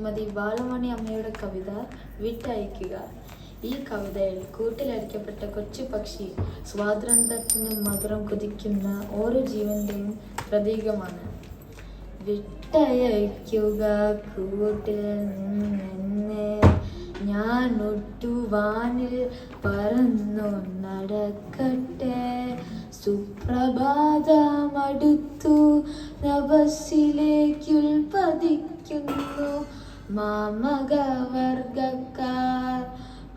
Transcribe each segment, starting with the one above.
ശ്രീമതി ബാലമണി അമ്മയുടെ കവിത വിട്ടയക്കുക. ഈ കവിതയിൽ കൂട്ടിലടയ്ക്കപ്പെട്ട കൊച്ചു പക്ഷി സ്വാതന്ത്ര്യത്തിന് മധുരം കുതിക്കുന്ന ഓരോ ജീവന്റെയും പ്രതീകമാണ്. വിട്ടയക്കുക കൂട്ടിൽ നിന്നെ, ഞാൻ ഒട്ടുവാനിൽ പറന്നു നടക്കട്ടെ. സുപ്രഭാതമടുത്തു നഭസിലേക്കുൽപ്പതിക്കുന്നു മാമകവർഗക്കാർ.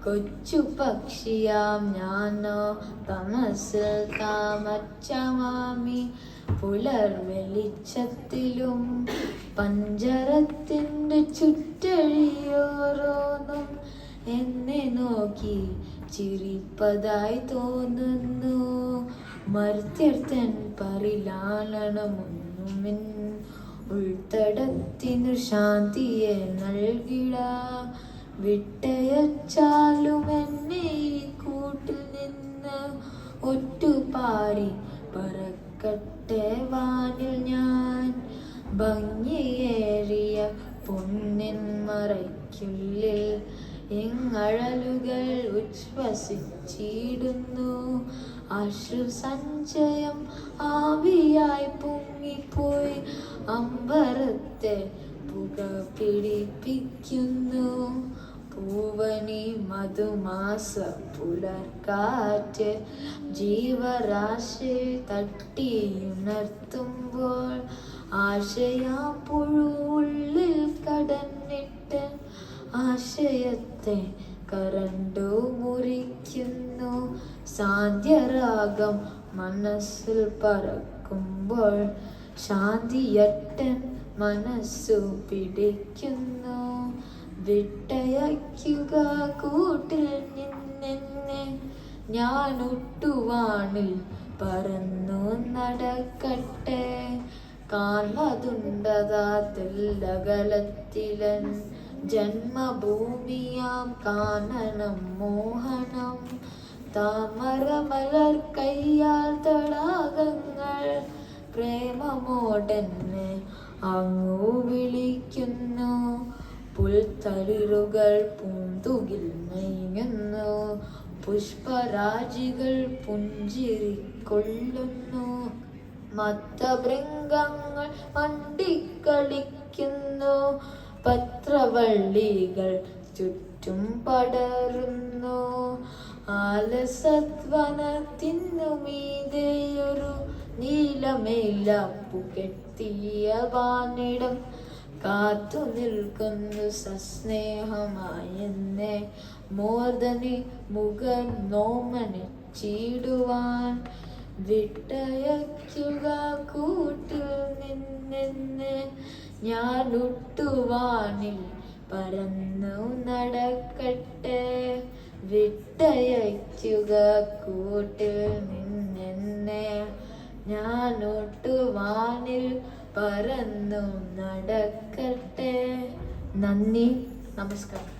കൊച്ചു പക്ഷിയാം ഞാനോ തമസിൽ താമച്ചമാമി. പുലർ വെളിച്ചത്തിലും പഞ്ചരത്തിൻ്റെ ചുറ്റഴിയോരോന്നും എന്നെ നോക്കി ചിരിപ്പതായി തോന്നുന്നു. മർത്യർത്തൻ പരിലാളനമൊന്നുമിൻ ഉൾത്തടത്തിനു ശാന്തിയെ നൽകിട. വിട്ടയച്ചാലും എന്നെ ഈ കൂട്ടിൽ നിന്ന് ഒറ്റുപാറി പറക്കട്ടെ വാനിൽ ഞാൻ. ഭംഗിയേറിയ പൊന്നിൻ മറയ്ക്കുള്ളിൽ എങ്ങഴലുകൾ ഉച്ഛ്വസിച്ചിടുന്നു. അശ്രുസഞ്ചയം ആവിയായി പൊങ്ങിപ്പോയി അമ്പരത്തെ പുക പിടിപ്പിക്കുന്നു. പൂവനി മധുമാസ പുലർക്കാറ്റ് ജീവരാശി തട്ടിയുണർത്തുമ്പോൾ ആശയാം പുഴുള്ളിൽ കടന്നിട്ട് ആശയത്തെ കരണ്ടു മുറിക്കുന്നു. സാന്ധ്യരാഗം മനസ്സിൽ പറക്കുമ്പോൾ ശാന്തിയട്ടൻ മനസ്സു പിടിക്കുന്നു. വിട്ടയക്കുക കൂട്ടിൽ നിന്നെ, ഞാൻ ഒട്ടുവാണിൽ പറന്നു നടക്കട്ടെ. കാൺമതുണ്ടതാ തെല്ലകലത്തിലൻ ജന്മഭൂമിയാം കാനനം മോഹനം. താമരമലർ കയ്യാൽ തടാകങ്ങൾ പ്രേമമോടെന്നെ അങ്ങു വിളിക്കുന്നു. പുൽത്തളിരുകൾ പൂന്തുകിൽ നെയ്യുന്നു, പുഷ്പരാജികൾ പുഞ്ചിരിക്കൊള്ളുന്നു. മത്തഭൃംഗങ്ങൾ മണ്ടിക്കളിക്കുന്നു, പത്രവള്ളികൾ ചുറ്റും പടരുന്നു. ആലസത്വനത്തിനു മീതെയൊരു നീലമേലാപ്പു കെട്ടിയ വാനിടം കാത്തു നിൽക്കുന്നു സസ്നേഹമായെന്നെ മോർദനി മുഖം നോമനിച്ചിടുവാൻ. വിട്ടയക്കുക കൂട്ടിൽ നിന്നെ, ഞാൻ ഒട്ടുവാനിൽ പറന്നു നടക്കട്ടെ. വിട്ടയക്കുക കൂട്ടിൽ നിന്നെ, ഞാൻ ഒട്ടുവാനിൽ പറന്നു നടക്കട്ടെ. നന്ദി, നമസ്കാരം.